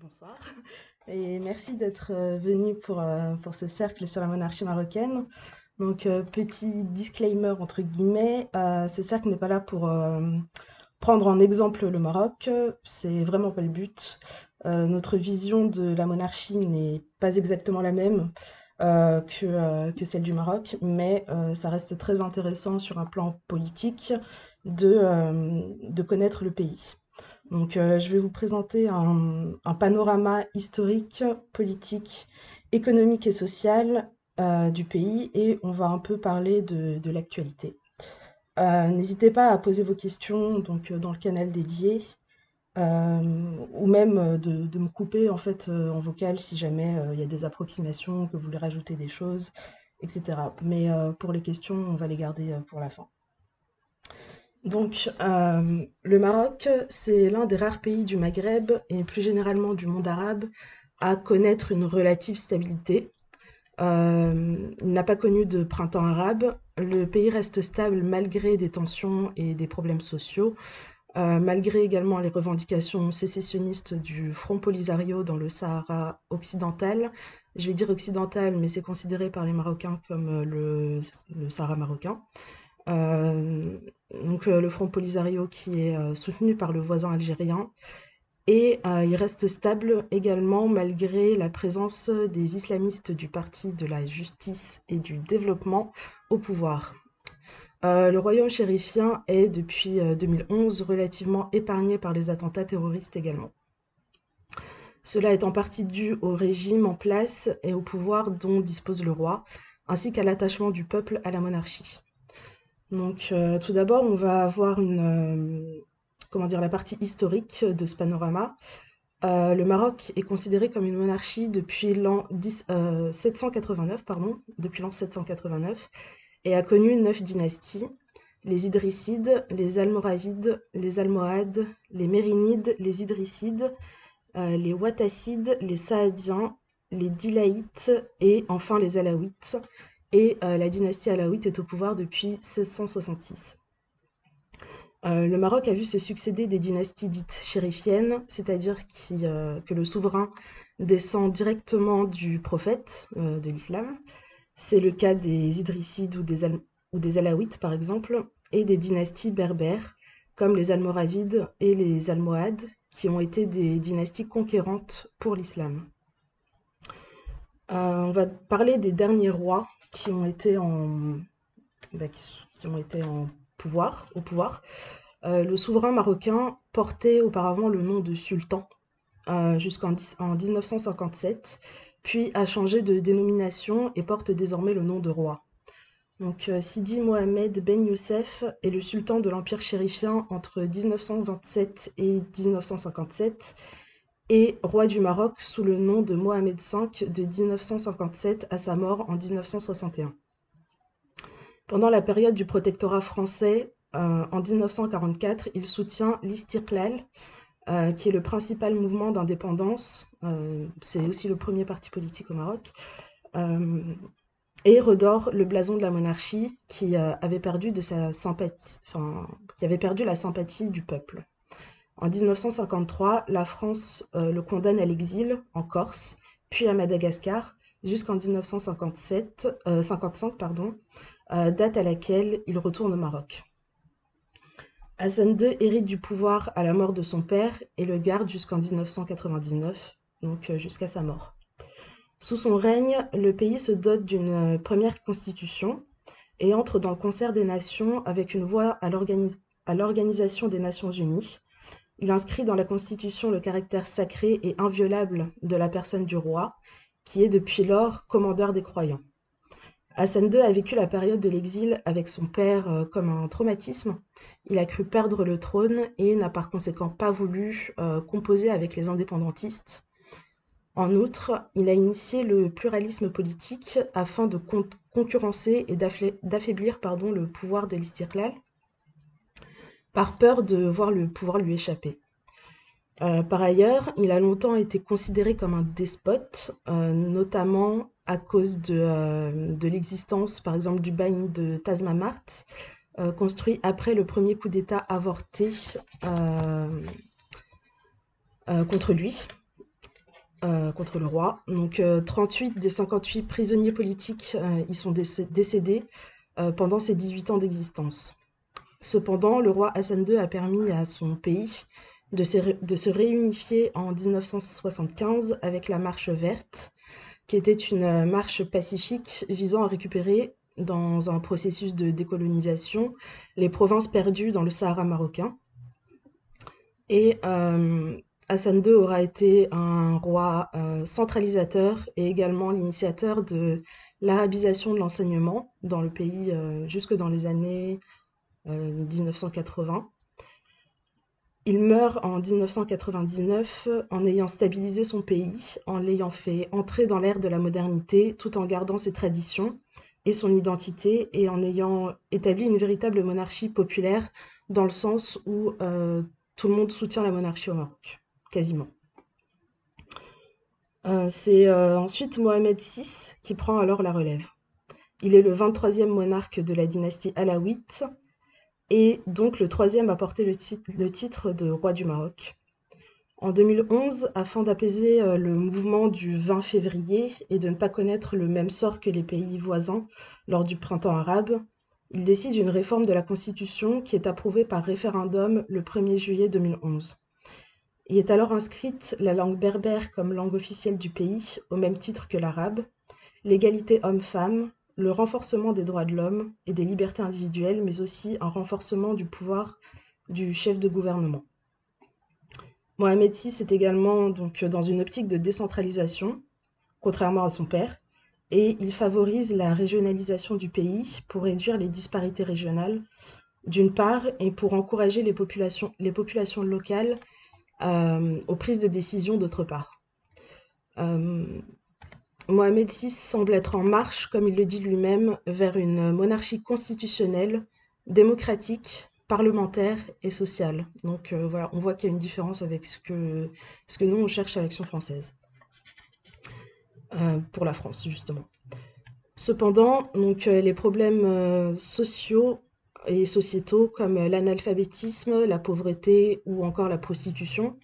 Bonsoir et merci d'être venu pour ce cercle sur la monarchie marocaine. Donc, petit disclaimer entre guillemets, ce cercle n'est pas là pour prendre en exemple le Maroc, c'est vraiment pas le but. Notre vision de la monarchie n'est pas exactement la même que celle du Maroc, mais ça reste très intéressant sur un plan politique de connaître le pays. Donc, je vais vous présenter un panorama historique, politique, économique et social du pays et on va un peu parler de l'actualité. N'hésitez pas à poser vos questions donc, dans le canal dédié ou même de me couper en fait en vocal si jamais il y a des approximations, que vous voulez rajouter des choses, etc. Mais pour les questions, on va les garder pour la fin. Donc, le Maroc, c'est l'un des rares pays du Maghreb et plus généralement du monde arabe à connaître une relative stabilité. Il n'a pas connu de printemps arabe. Le pays reste stable malgré des tensions et des problèmes sociaux, malgré également les revendications sécessionnistes du Front Polisario dans le Sahara occidental. Je vais dire occidental, mais c'est considéré par les Marocains comme le Sahara marocain. Euh, le Front Polisario qui est soutenu par le voisin algérien et il reste stable également malgré la présence des islamistes du Parti de la justice et du développement au pouvoir. Le royaume chérifien est depuis 2011 relativement épargné par les attentats terroristes également. Cela est en partie dû au régime en place et au pouvoir dont dispose le roi, ainsi qu'à l'attachement du peuple à la monarchie. Donc, tout d'abord, on va avoir comment dire, la partie historique de ce panorama. Le Maroc est considéré comme une monarchie depuis l'an 789, pardon, depuis l'an 789, et a connu 9 dynasties: les Idrissides, les Almoravides, les Almohades, les Mérinides, les Idrissides, les Ouattacides, les Saadiens, les Dilaïtes et enfin les Alaouites. Et la dynastie alaouite est au pouvoir depuis 1666. Le Maroc a vu se succéder des dynasties dites chérifiennes, c'est-à-dire que le souverain descend directement du prophète de l'islam. C'est le cas des Idrissides ou des Alaouites, par exemple, et des dynasties berbères, comme les Almoravides et les Almohades, qui ont été des dynasties conquérantes pour l'islam. On va parler des derniers rois qui ont été qui ont été au pouvoir. Le souverain marocain portait auparavant le nom de sultan jusqu'en 1957, puis a changé de dénomination et porte désormais le nom de roi. Donc, Sidi Mohamed Ben Youssef est le sultan de l'Empire chérifien entre 1927 et 1957 et roi du Maroc sous le nom de Mohamed V de 1957 à sa mort en 1961. Pendant la période du protectorat français, en 1944, il soutient l'Istiqlal, qui est le principal mouvement d'indépendance. C'est aussi le premier parti politique au Maroc. Et redore le blason de la monarchie qui avait perdu qui avait perdu la sympathie du peuple. En 1953, la France le condamne à l'exil en Corse, puis à Madagascar, jusqu'en 1955, pardon, date à laquelle il retourne au Maroc. Hassan II hérite du pouvoir à la mort de son père et le garde jusqu'en 1999, donc jusqu'à sa mort. Sous son règne, le pays se dote d'une première constitution et entre dans le concert des nations avec une voix à l'Organisation des Nations Unies. Il inscrit dans la Constitution le caractère sacré et inviolable de la personne du roi, qui est depuis lors commandeur des croyants. Hassan II a vécu la période de l'exil avec son père comme un traumatisme. Il a cru perdre le trône et n'a par conséquent pas voulu composer avec les indépendantistes. En outre, il a initié le pluralisme politique afin de concurrencer et d'affaiblir le pouvoir de l'Istiqlal, par peur de voir le pouvoir lui échapper. Par ailleurs, il a longtemps été considéré comme un despote, notamment à cause de l'existence, par exemple, du bagne de Tazmamart, construit après le premier coup d'État avorté contre lui. contre le roi. Donc 38 des 58 prisonniers politiques y sont décédés pendant ses 18 ans d'existence. Cependant, le roi Hassan II a permis à son pays de se réunifier en 1975 avec la Marche verte, qui était une marche pacifique visant à récupérer, dans un processus de décolonisation, les provinces perdues dans le Sahara marocain. Et Hassan II aura été un roi centralisateur et également l'initiateur de l'arabisation de l'enseignement dans le pays jusque dans les années 1980. Il meurt en 1999 en ayant stabilisé son pays, en l'ayant fait entrer dans l'ère de la modernité tout en gardant ses traditions et son identité et en ayant établi une véritable monarchie populaire dans le sens où tout le monde soutient la monarchie au Maroc, quasiment. C'est ensuite Mohamed VI qui prend alors la relève. Il est le 23e monarque de la dynastie alaouite et donc le troisième à porter le titre de roi du Maroc. En 2011, afin d'apaiser le mouvement du 20 février et de ne pas connaître le même sort que les pays voisins lors du printemps arabe, il décide une réforme de la Constitution qui est approuvée par référendum le 1er juillet 2011. Y est alors inscrite la langue berbère comme langue officielle du pays, au même titre que l'arabe, l'égalité homme-femme, le renforcement des droits de l'homme et des libertés individuelles, mais aussi un renforcement du pouvoir du chef de gouvernement. Mohamed VI est également donc dans une optique de décentralisation, contrairement à son père, et il favorise la régionalisation du pays pour réduire les disparités régionales, d'une part, et pour encourager les populations locales aux prises de décision, d'autre part. Mohamed VI semble être en marche, comme il le dit lui-même, vers une monarchie constitutionnelle, démocratique, parlementaire et sociale. Donc voilà, on voit qu'il y a une différence avec ce que nous, on cherche à l'Action française, pour la France, justement. Cependant, donc, les problèmes sociaux et sociétaux, comme l'analphabétisme, la pauvreté ou encore la prostitution,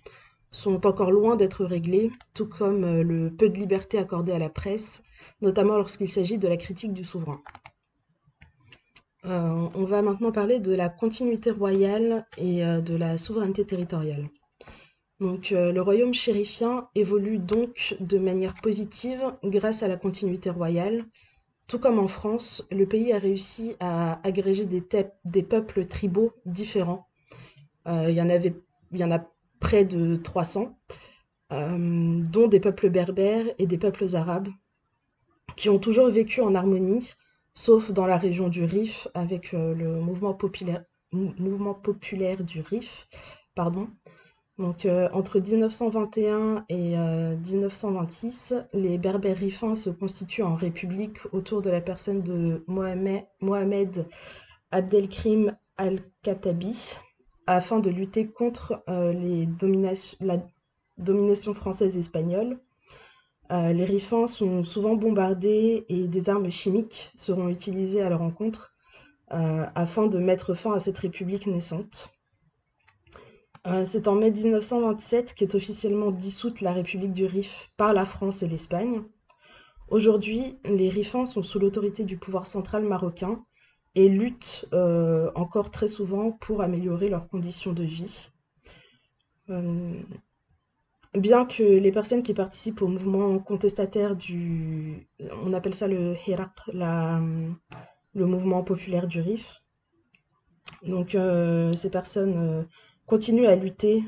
sont encore loin d'être réglés, tout comme le peu de liberté accordée à la presse, notamment lorsqu'il s'agit de la critique du souverain. On va maintenant parler de la continuité royale et de la souveraineté territoriale. Donc, le royaume chérifien évolue donc de manière positive grâce à la continuité royale. Tout comme en France, le pays a réussi à agréger des peuples tribaux différents. Il y en a près de 300, dont des peuples berbères et des peuples arabes, qui ont toujours vécu en harmonie, sauf dans la région du Rif, avec le mouvement populaire du Rif. Pardon. Donc, entre 1921 et 1926, les Berbères rifins se constituent en république autour de la personne de Mohamed Abdelkrim Al-Khattabi, afin de lutter contre la domination française et espagnole. Les rifins sont souvent bombardés et des armes chimiques seront utilisées à leur encontre afin de mettre fin à cette république naissante. C'est en mai 1927 qu'est officiellement dissoute la République du Rif par la France et l'Espagne. Aujourd'hui, les Rifins sont sous l'autorité du pouvoir central marocain et luttent encore très souvent pour améliorer leurs conditions de vie. Bien que les personnes qui participent au mouvement contestataire on appelle ça le Hirak, le mouvement populaire du Rif. Donc ces personnes continuent à lutter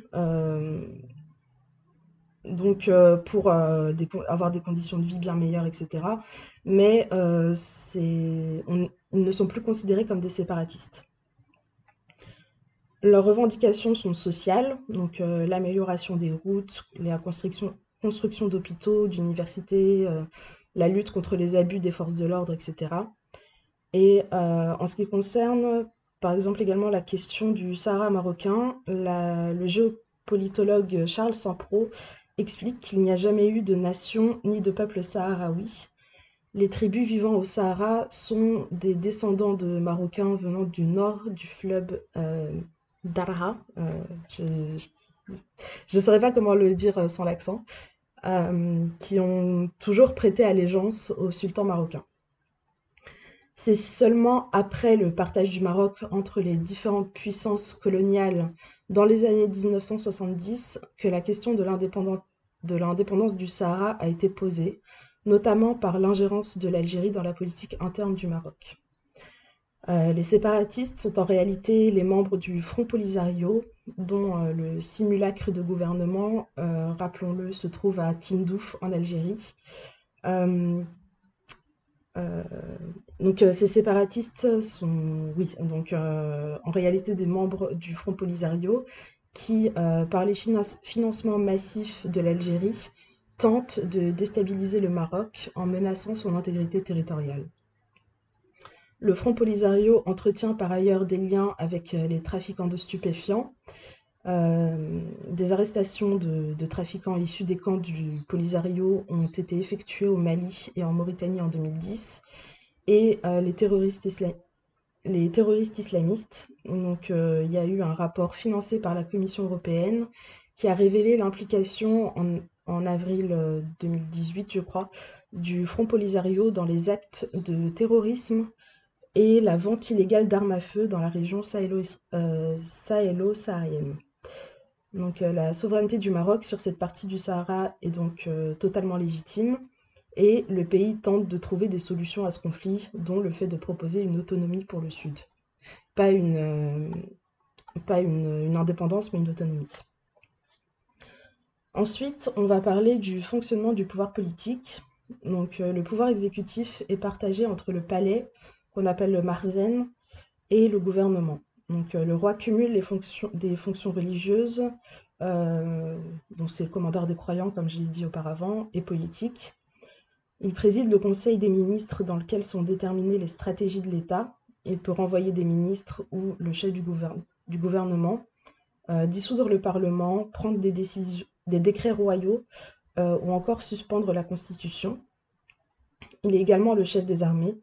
pour avoir des conditions de vie bien meilleures, etc. Mais ils ne sont plus considérés comme des séparatistes. Leurs revendications sont sociales, donc l'amélioration des routes, la construction d'hôpitaux, d'universités, la lutte contre les abus des forces de l'ordre, etc. Et en ce qui concerne, par exemple, également la question du Sahara marocain, le géopolitologue Charles Saint-Pro explique qu'il n'y a jamais eu de nation ni de peuple sahraoui. Les tribus vivant au Sahara sont des descendants de Marocains venant du nord du fleuve Darha. Je ne saurais pas comment le dire sans l'accent. qui ont toujours prêté allégeance au sultan marocain. C'est seulement après le partage du Maroc entre les différentes puissances coloniales dans les années 1970 que la question de l'indépendance du Sahara a été posée, notamment par l'ingérence de l'Algérie dans la politique interne du Maroc. Les séparatistes sont en réalité les membres du Front Polisario, dont le simulacre de gouvernement, rappelons-le, se trouve à Tindouf en Algérie. Euh, euh, ces séparatistes sont, oui, en réalité des membres du Front Polisario qui, par les financements massifs de l'Algérie, tentent de déstabiliser le Maroc en menaçant son intégrité territoriale. Le Front Polisario entretient par ailleurs des liens avec les trafiquants de stupéfiants. Des arrestations de trafiquants issus des camps du Polisario ont été effectuées au Mali et en Mauritanie en 2010. Et les terroristes islamistes. Donc, il y a eu un rapport financé par la Commission européenne qui a révélé l'implication en avril 2018, je crois, du Front Polisario dans les actes de terrorisme et la vente illégale d'armes à feu dans la région sahélo-saharienne. Donc, la souveraineté du Maroc sur cette partie du Sahara est donc totalement légitime. Et le pays tente de trouver des solutions à ce conflit, dont le fait de proposer une autonomie pour le Sud. Pas une indépendance, mais une autonomie. Ensuite, on va parler du fonctionnement du pouvoir politique. Donc, le pouvoir exécutif est partagé entre le palais, qu'on appelle le Marzen, et le gouvernement. Donc, le roi cumule des fonctions religieuses, dont c'est le commandeur des croyants, comme je l'ai dit auparavant, et politiques. Il préside le Conseil des ministres dans lequel sont déterminées les stratégies de l'État. Il peut renvoyer des ministres ou le chef du gouvernement, dissoudre le Parlement, prendre des décrets royaux ou encore suspendre la Constitution. Il est également le chef des armées.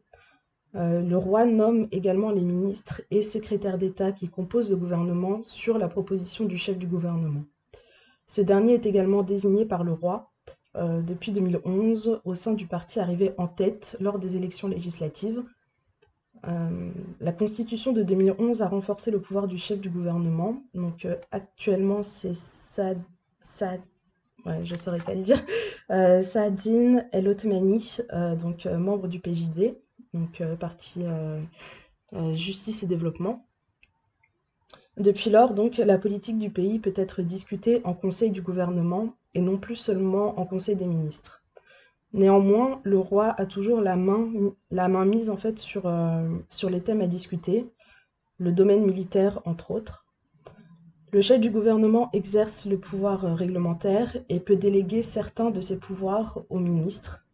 Le roi nomme également les ministres et secrétaires d'État qui composent le gouvernement sur la proposition du chef du gouvernement. Ce dernier est également désigné par le roi depuis 2011 au sein du parti arrivé en tête lors des élections législatives. La Constitution de 2011 a renforcé le pouvoir du chef du gouvernement. Donc actuellement, c'est je ne saurais pas le dire, Saadine El Othmani, membre du PJD, donc parti Justice et Développement. Depuis lors, donc, la politique du pays peut être discutée en Conseil du gouvernement et non plus seulement en Conseil des ministres. Néanmoins, le roi a toujours la main mise en fait sur les thèmes à discuter, le domaine militaire entre autres. Le chef du gouvernement exerce le pouvoir réglementaire et peut déléguer certains de ses pouvoirs aux ministres.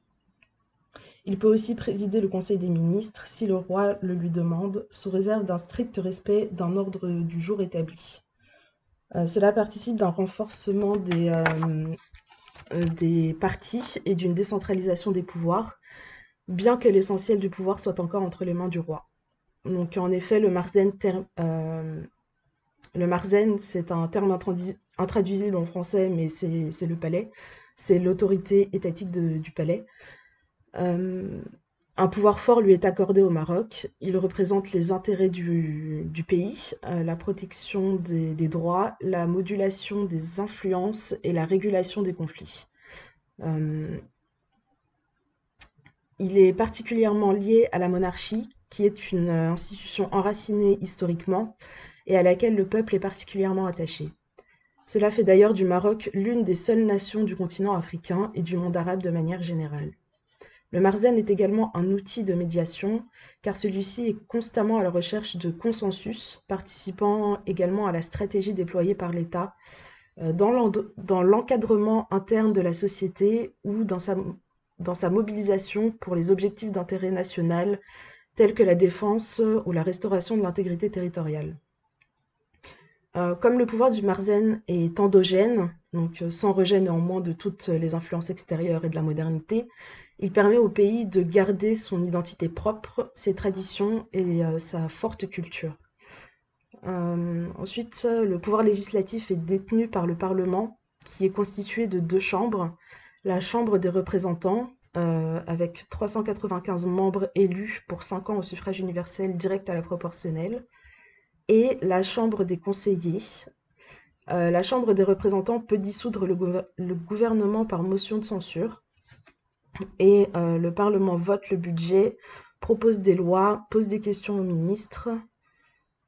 Il peut aussi présider le Conseil des ministres si le roi le lui demande, sous réserve d'un strict respect d'un ordre du jour établi. Cela participe d'un renforcement des partis et d'une décentralisation des pouvoirs, bien que l'essentiel du pouvoir soit encore entre les mains du roi. Donc en effet, le Marzen, c'est un terme intraduisible en français, mais c'est le palais, c'est l'autorité étatique du palais. Un pouvoir fort lui est accordé au Maroc. Il représente les intérêts du pays, la protection des droits, la modulation des influences et la régulation des conflits. Il est particulièrement lié à la monarchie, qui est une institution enracinée historiquement et à laquelle le peuple est particulièrement attaché. Cela fait d'ailleurs du Maroc l'une des seules nations du continent africain et du monde arabe de manière générale. Le Marzen est également un outil de médiation, car celui-ci est constamment à la recherche de consensus, participant également à la stratégie déployée par l'État dans l'encadrement interne de la société ou dans sa mobilisation pour les objectifs d'intérêt national, tels que la défense ou la restauration de l'intégrité territoriale. Comme le pouvoir du Marzen est endogène, donc sans rejet néanmoins de toutes les influences extérieures et de la modernité, il permet au pays de garder son identité propre, ses traditions et sa forte culture. Ensuite, le pouvoir législatif est détenu par le Parlement, qui est constitué de 2 chambres, la Chambre des représentants, avec 395 membres élus pour 5 ans au suffrage universel direct à la proportionnelle, et la Chambre des conseillers. La Chambre des représentants peut dissoudre le gouvernement par motion de censure, et le Parlement vote le budget, propose des lois, pose des questions aux ministres.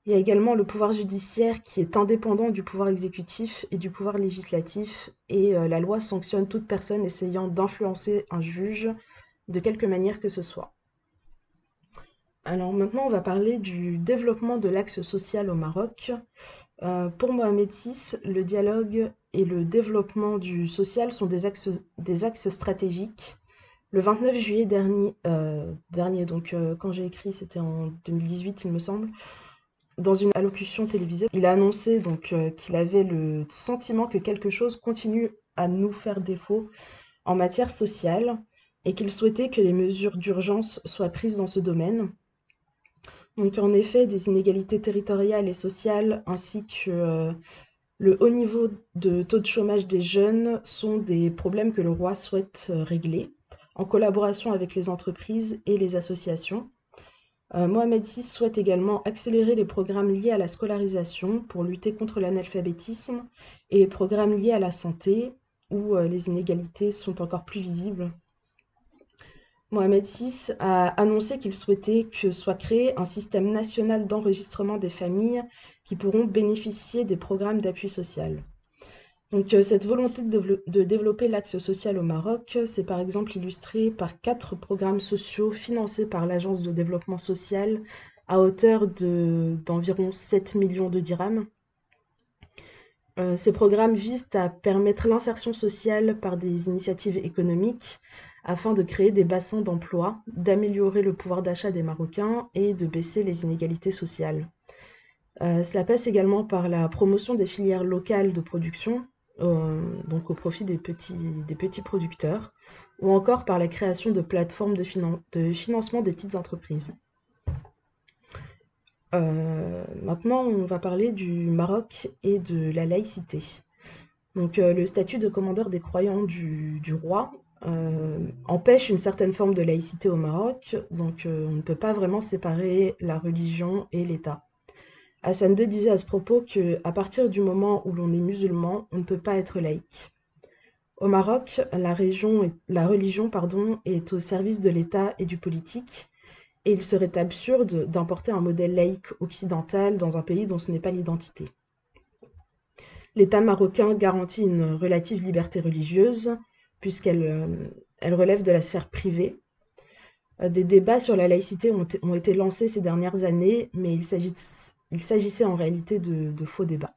Il y a également le pouvoir judiciaire qui est indépendant du pouvoir exécutif et du pouvoir législatif, et la loi sanctionne toute personne essayant d'influencer un juge de quelque manière que ce soit. Alors maintenant, on va parler du développement de l'axe social au Maroc. Pour Mohamed VI, le dialogue et le développement du social sont des axes stratégiques. Le 29 juillet dernier, donc quand j'ai écrit, c'était en 2018, il me semble, dans une allocution télévisée, il a annoncé donc qu'il avait le sentiment que quelque chose continue à nous faire défaut en matière sociale et qu'il souhaitait que les mesures d'urgence soient prises dans ce domaine. Donc en effet, des inégalités territoriales et sociales ainsi que le haut niveau de taux de chômage des jeunes sont des problèmes que le roi souhaite régler en collaboration avec les entreprises et les associations. Mohamed VI souhaite également accélérer les programmes liés à la scolarisation pour lutter contre l'analphabétisme et les programmes liés à la santé où les inégalités sont encore plus visibles. Mohamed VI a annoncé qu'il souhaitait que soit créé un système national d'enregistrement des familles qui pourront bénéficier des programmes d'appui social. Donc, cette volonté de développer l'axe social au Maroc, c'est par exemple illustré par 4 programmes sociaux financés par l'Agence de développement social à hauteur d'environ 7 millions de dirhams. Ces programmes visent à permettre l'insertion sociale par des initiatives économiques afin de créer des bassins d'emploi, d'améliorer le pouvoir d'achat des Marocains et de baisser les inégalités sociales. Cela passe également par la promotion des filières locales de production, donc au profit des petits producteurs, ou encore par la création de plateformes de financement des petites entreprises. Maintenant, on va parler du Maroc et de la laïcité. Donc, le statut de commandeur des croyants du roi empêche une certaine forme de laïcité au Maroc, donc on ne peut pas vraiment séparer la religion et l'État. Hassan II disait à ce propos qu'à partir du moment où l'on est musulman, on ne peut pas être laïque. Au Maroc, la religion est au service de l'État et du politique, et il serait absurde d'importer un modèle laïque occidental dans un pays dont ce n'est pas l'identité. L'État marocain garantit une relative liberté religieuse, puisqu'elle relève de la sphère privée. Des débats sur la laïcité ont été lancés ces dernières années, mais il s'agissait en réalité de faux débats.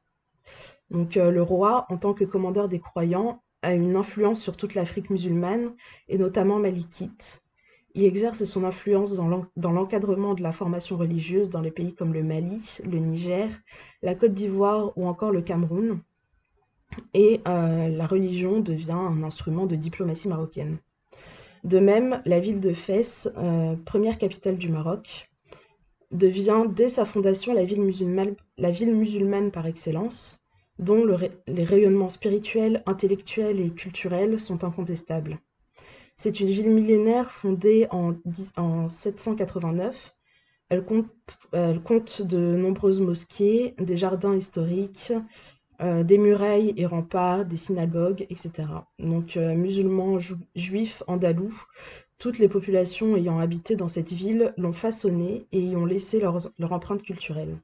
Donc le roi, en tant que commandeur des croyants, a une influence sur toute l'Afrique musulmane, et notamment malikite. Il exerce son influence dans l'encadrement de la formation religieuse dans les pays comme le Mali, le Niger, la Côte d'Ivoire ou encore le Cameroun. Et la religion devient un instrument de diplomatie marocaine. De même, la ville de Fès, première capitale du Maroc, devient dès sa fondation la ville musulmane par excellence, dont les rayonnements spirituels, intellectuels et culturels sont incontestables. C'est une ville millénaire fondée en 789. Elle compte de nombreuses mosquées, des jardins historiques, des murailles et remparts, des synagogues, etc. Donc musulmans, juifs, andalous, toutes les populations ayant habité dans cette ville l'ont façonnée et y ont laissé leur empreinte culturelle.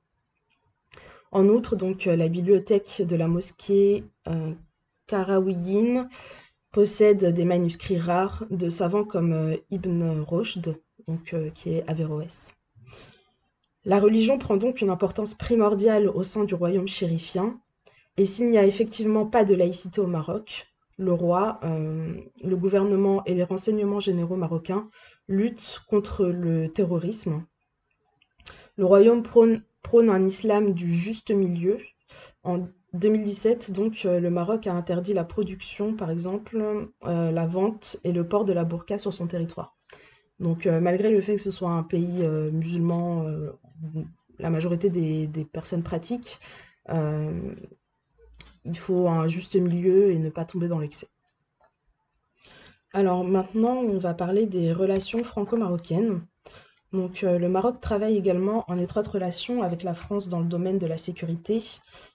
En outre, donc, la bibliothèque de la mosquée Qarawiyyin possède des manuscrits rares de savants comme Ibn Rushd, donc, qui est Averroès. La religion prend donc une importance primordiale au sein du royaume chérifien, et s'il n'y a effectivement pas de laïcité au Maroc, le roi, le gouvernement et les renseignements généraux marocains luttent contre le terrorisme. Le royaume prône un islam du juste milieu. En 2017, donc, le Maroc a interdit la production, par exemple, la vente et le port de la burqa sur son territoire. Donc, malgré le fait que ce soit un pays musulman, la majorité des personnes pratiquent, il faut un juste milieu et ne pas tomber dans l'excès. Alors maintenant, on va parler des relations franco-marocaines. Donc, le Maroc travaille également en étroite relation avec la France dans le domaine de la sécurité,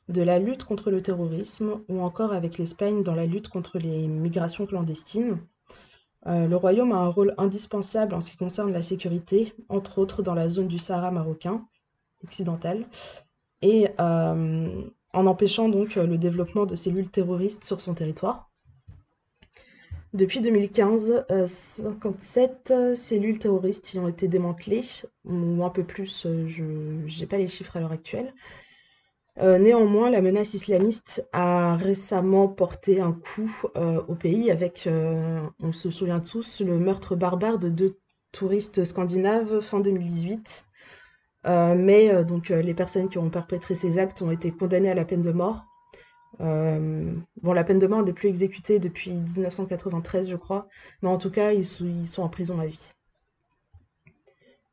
de la lutte contre le terrorisme ou encore avec l'Espagne dans la lutte contre les migrations clandestines. Le Royaume a un rôle indispensable en ce qui concerne la sécurité, entre autres dans la zone du Sahara marocain occidental, et en empêchant donc le développement de cellules terroristes sur son territoire. Depuis 2015, 57 cellules terroristes y ont été démantelées, ou un peu plus, je n'ai pas les chiffres à l'heure actuelle. Néanmoins, la menace islamiste a récemment porté un coup au pays avec, on se souvient tous, le meurtre barbare de deux touristes scandinaves fin 2018. Les personnes qui ont perpétré ces actes ont été condamnées à la peine de mort. Bon, la peine de mort n'est plus exécutée depuis 1993, je crois, mais en tout cas, ils sont en prison à vie.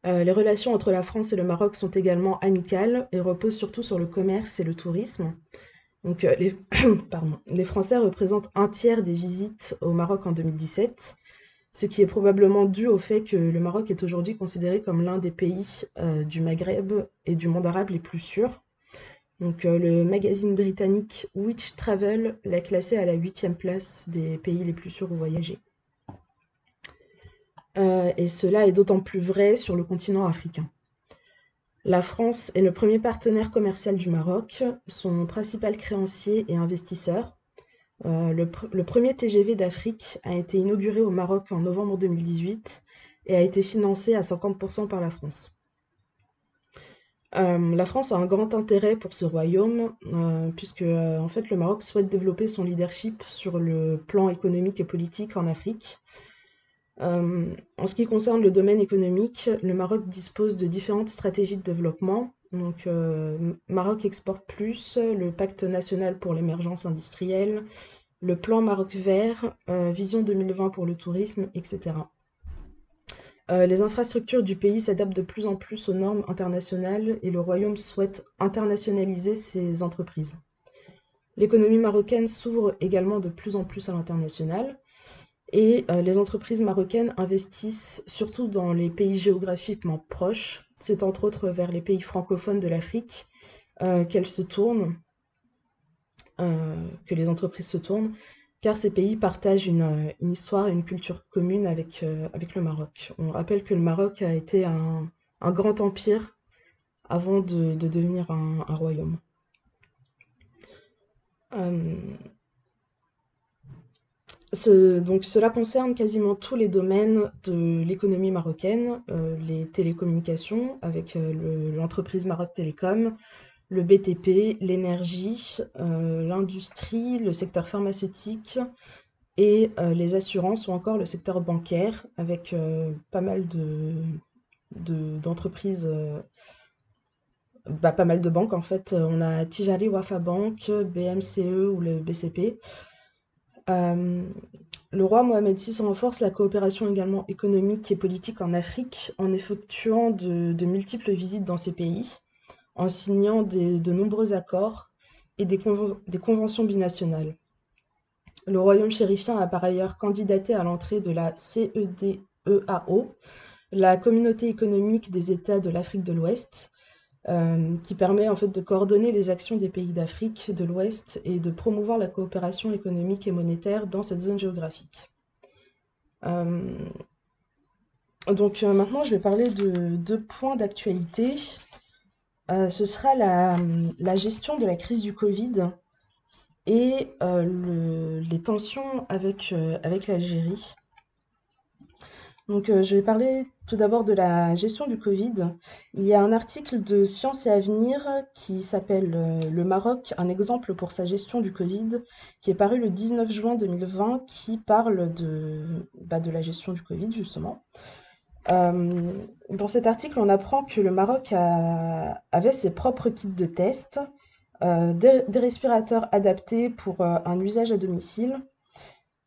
Les relations entre la France et le Maroc sont également amicales et reposent surtout sur le commerce et le tourisme. Donc, pardon, les Français représentent un tiers des visites au Maroc en 2017, ce qui est probablement dû au fait que le Maroc est aujourd'hui considéré comme l'un des pays du Maghreb et du monde arabe les plus sûrs. Donc, le magazine britannique Which Travel l'a classé à la 8e place des pays les plus sûrs où voyager. Et cela est d'autant plus vrai sur le continent africain. La France est le premier partenaire commercial du Maroc, son principal créancier et investisseur. Le premier TGV d'Afrique a été inauguré au Maroc en novembre 2018 et a été financé à 50% par la France. La France a un grand intérêt pour ce royaume, puisque en fait, le Maroc souhaite développer son leadership sur le plan économique et politique en Afrique. En ce qui concerne le domaine économique, le Maroc dispose de différentes stratégies de développement. Donc, Maroc Export Plus, le Pacte national pour l'émergence industrielle, le plan Maroc vert, Vision 2020 pour le tourisme, etc. Les infrastructures du pays s'adaptent de plus en plus aux normes internationales et le Royaume souhaite internationaliser ses entreprises. L'économie marocaine s'ouvre également de plus en plus à l'international et les entreprises marocaines investissent surtout dans les pays géographiquement proches. C'est entre autres vers les pays francophones de l'Afrique qu'elles se tournent, que les entreprises se tournent, car ces pays partagent une histoire et une culture commune avec le Maroc. On rappelle que le Maroc a été un grand empire avant de devenir un royaume. Donc cela concerne quasiment tous les domaines de l'économie marocaine, les télécommunications avec l'entreprise Maroc Télécom, le BTP, l'énergie, l'industrie, le secteur pharmaceutique et les assurances ou encore le secteur bancaire avec pas mal d'entreprises, pas mal de banques en fait. On a Tijari Wafa Bank, BMCE ou le BCP. Le roi Mohamed VI renforce la coopération également économique et politique en Afrique en effectuant de multiples visites dans ces pays, en signant de nombreux accords et des conventions binationales. Le royaume chérifien a par ailleurs candidaté à l'entrée de la CEDEAO, la Communauté économique des États de l'Afrique de l'Ouest, qui permet en fait de coordonner les actions des pays d'Afrique de l'Ouest et de promouvoir la coopération économique et monétaire dans cette zone géographique. Maintenant, je vais parler de deux points d'actualité. Ce sera la gestion de la crise du Covid et les tensions avec l'Algérie. Donc, je vais parler tout d'abord de la gestion du Covid. Il y a un article de Science et Avenir qui s'appelle Le Maroc, un exemple pour sa gestion du Covid, qui est paru le 19 juin 2020, qui parle de la gestion du Covid, justement. Dans cet article, on apprend que le Maroc avait ses propres kits de test, des respirateurs adaptés pour un usage à domicile,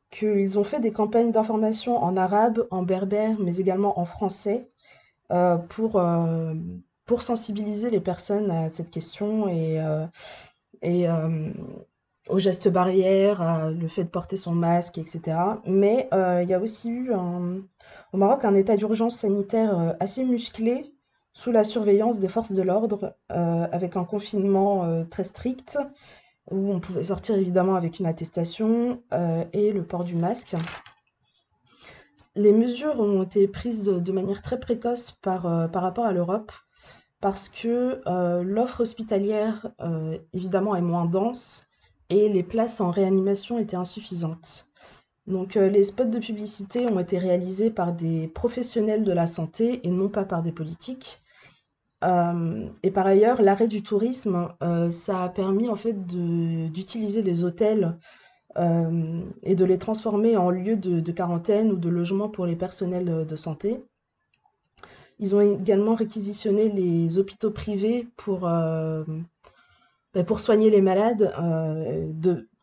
qu'ils ont fait des campagnes d'information en arabe, en berbère, mais également en français, pour sensibiliser les personnes à cette question et aux gestes barrières, le fait de porter son masque, etc. Mais il y a aussi eu au Maroc un état d'urgence sanitaire assez musclé sous la surveillance des forces de l'ordre, avec un confinement très strict où on pouvait sortir évidemment avec une attestation et le port du masque. Les mesures ont été prises de manière très précoce par rapport à l'Europe parce que l'offre hospitalière, évidemment, est moins dense et les places en réanimation étaient insuffisantes. Donc les spots de publicité ont été réalisés par des professionnels de la santé et non pas par des politiques. Et par ailleurs, l'arrêt du tourisme, ça a permis en fait d'utiliser les hôtels et de les transformer en lieux de quarantaine ou de logement pour les personnels de santé. Ils ont également réquisitionné les hôpitaux privés pour soigner les malades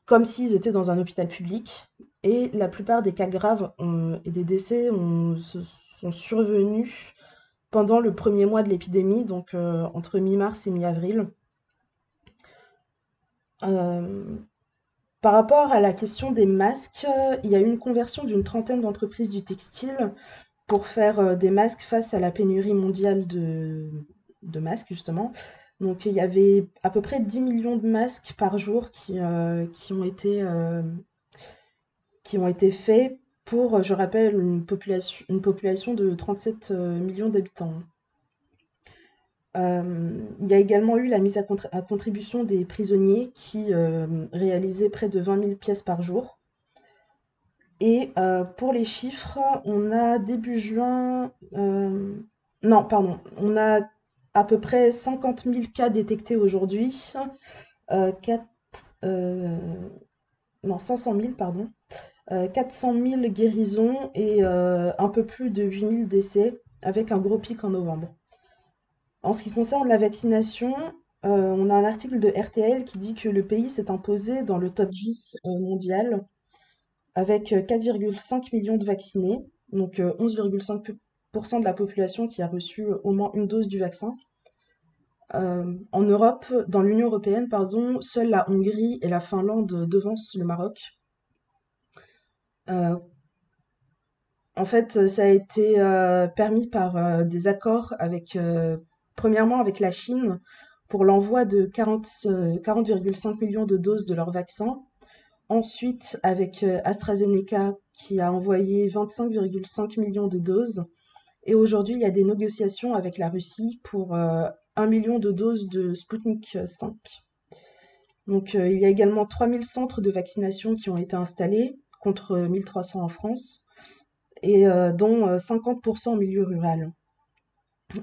comme s'ils étaient dans un hôpital public. Et la plupart des cas graves et des décès sont survenus pendant le premier mois de l'épidémie, donc entre mi-mars et mi-avril. Euh, Par rapport à la question des masques, il y a eu une conversion d'une trentaine d'entreprises du textile pour faire des masques face à la pénurie mondiale de masques, justement. Donc il y avait à peu près 10 millions de masques par jour qui ont été faits pour, je rappelle, une population de 37 millions d'habitants. Il y a également eu la mise à contribution des prisonniers qui réalisaient près de 20 000 pièces par jour. Et pour les chiffres, on a début juin, non, pardon, on a à peu près 50 000 cas détectés aujourd'hui, 4, non, 500 000, pardon, 400 000 guérisons et un peu plus de 8 000 décès, avec un gros pic en novembre. En ce qui concerne la vaccination, on a un article de RTL qui dit que le pays s'est imposé dans le top 10 mondial avec 4,5 millions de vaccinés, donc 11,5% de la population qui a reçu au moins une dose du vaccin. En Europe, dans l'Union européenne, pardon, seules la Hongrie et la Finlande devancent le Maroc. Euh, En fait, ça a été permis par des accords premièrement avec la Chine pour l'envoi de 40,5 millions de doses de leur vaccin. Ensuite, avec AstraZeneca qui a envoyé 25,5 millions de doses. Et aujourd'hui, il y a des négociations avec la Russie pour 1 million de doses de Sputnik 5. Donc, il y a également 3000 centres de vaccination qui ont été installés, contre 1300 en France, et dont 50% en milieu rural.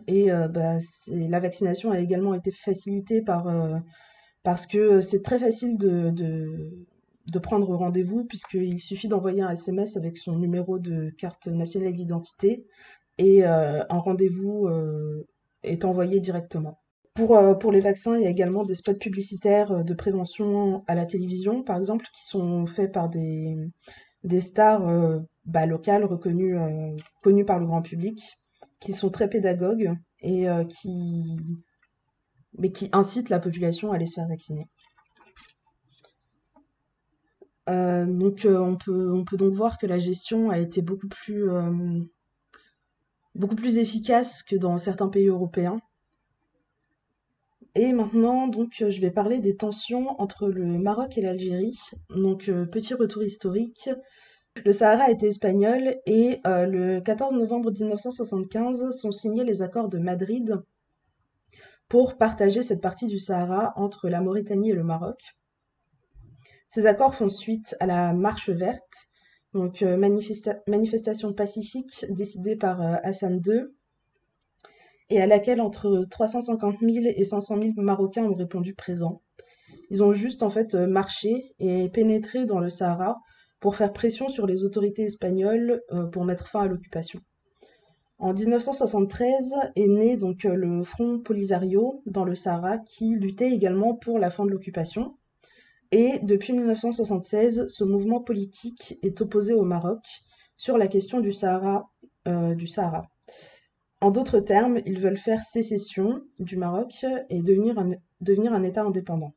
Et la vaccination a également été facilitée parce que c'est très facile de prendre rendez-vous, puisqu'il suffit d'envoyer un SMS avec son numéro de carte nationale d'identité et un rendez-vous est envoyé directement. Pour les vaccins, il y a également des spots publicitaires de prévention à la télévision, par exemple, qui sont faits par des stars locales connues par le grand public, qui sont très pédagogues et qui incitent la population à aller se faire vacciner. Donc on peut donc voir que la gestion a été beaucoup plus efficace que dans certains pays européens. Et maintenant, donc, je vais parler des tensions entre le Maroc et l'Algérie. Donc, petit retour historique. Le Sahara était espagnol et le 14 novembre 1975 sont signés les accords de Madrid pour partager cette partie du Sahara entre la Mauritanie et le Maroc. Ces accords font suite à la Marche verte, donc manifestation pacifique décidée par Hassan II, et à laquelle entre 350 000 et 500 000 Marocains ont répondu présents. Ils ont juste en fait marché et pénétré dans le Sahara pour faire pression sur les autorités espagnoles pour mettre fin à l'occupation. En 1973 est né donc le Front Polisario dans le Sahara qui luttait également pour la fin de l'occupation. Et depuis 1976, ce mouvement politique est opposé au Maroc sur la question du Sahara. En d'autres termes, ils veulent faire sécession du Maroc et devenir un État indépendant.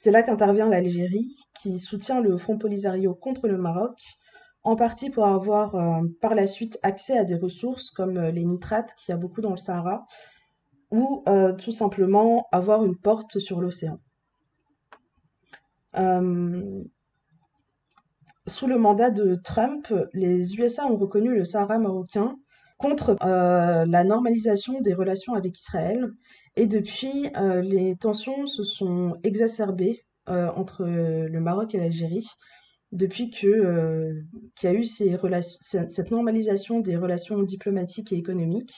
C'est là qu'intervient l'Algérie, qui soutient le Front Polisario contre le Maroc, en partie pour avoir par la suite accès à des ressources comme les nitrates qu'il y a beaucoup dans le Sahara, ou tout simplement avoir une porte sur l'océan. Euh, Sous le mandat de Trump, les USA ont reconnu le Sahara marocain contre la normalisation des relations avec Israël. Et depuis, les tensions se sont exacerbées entre le Maroc et l'Algérie depuis qu'il y a eu cette normalisation des relations diplomatiques et économiques,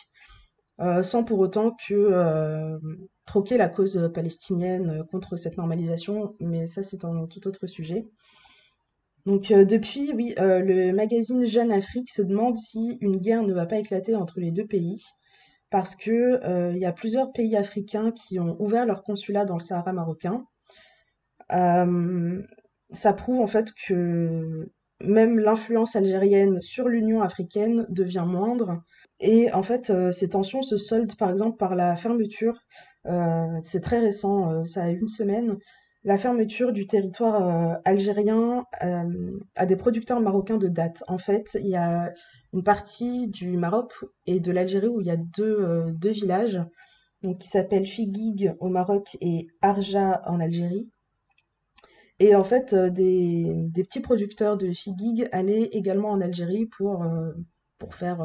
sans pour autant que troquer la cause palestinienne contre cette normalisation, mais ça c'est un tout autre sujet. Donc depuis, oui, le magazine Jeune Afrique se demande si une guerre ne va pas éclater entre les deux pays, parce que il y a plusieurs pays africains qui ont ouvert leur consulat dans le Sahara marocain. Euh, Ça prouve en fait que même l'influence algérienne sur l'Union africaine devient moindre. Et en fait, ces tensions se soldent par exemple par la fermeture, c'est très récent, ça a une semaine, la fermeture du territoire algérien à des producteurs marocains de dattes. En fait, il y a une partie du Maroc et de l'Algérie où il y a deux villages, donc, qui s'appellent Figuig au Maroc et Arja en Algérie. Et en fait, des petits producteurs de figues allaient également en Algérie pour faire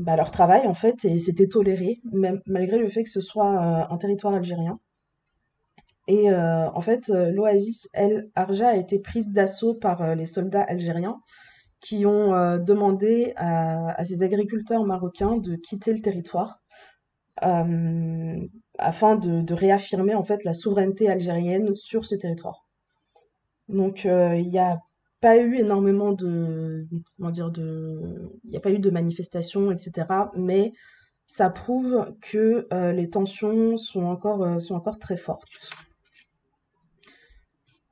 leur travail, en fait, et c'était toléré, même, malgré le fait que ce soit un territoire algérien. Et en fait, l'oasis El Arja a été prise d'assaut par les soldats algériens qui ont demandé à ces agriculteurs marocains de quitter le territoire euh, afin de réaffirmer en fait la souveraineté algérienne sur ce territoire. Donc il n'y a pas eu énormément comment dire, il n'y a pas eu de manifestations, etc. Mais ça prouve que les tensions sont encore très fortes.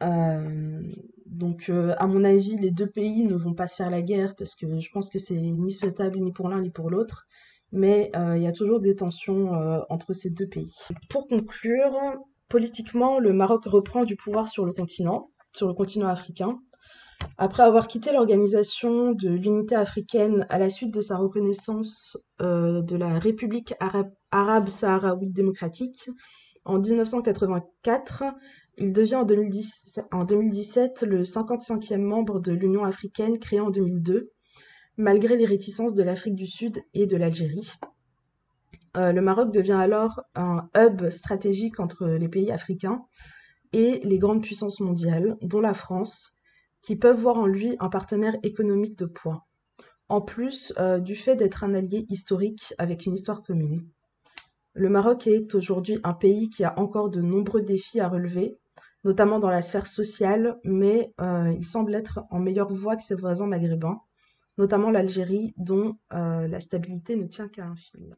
Euh, donc, à mon avis, les deux pays ne vont pas se faire la guerre parce que je pense que c'est ni souhaitable ni pour l'un ni pour l'autre. Mais il y a toujours des tensions entre ces deux pays. Pour conclure, politiquement, le Maroc reprend du pouvoir sur le continent africain. Après avoir quitté l'organisation de l'unité africaine à la suite de sa reconnaissance de la République arabe sahraoui démocratique en 1984, il devient en 2017 le 55e membre de l'Union africaine créée en 2002, malgré les réticences de l'Afrique du Sud et de l'Algérie. Le Maroc devient alors un hub stratégique entre les pays africains et les grandes puissances mondiales, dont la France, qui peuvent voir en lui un partenaire économique de poids, en plus du fait d'être un allié historique avec une histoire commune. Le Maroc est aujourd'hui un pays qui a encore de nombreux défis à relever, notamment dans la sphère sociale, mais il semble être en meilleure voie que ses voisins maghrébins, notamment l'Algérie, dont la stabilité ne tient qu'à un fil.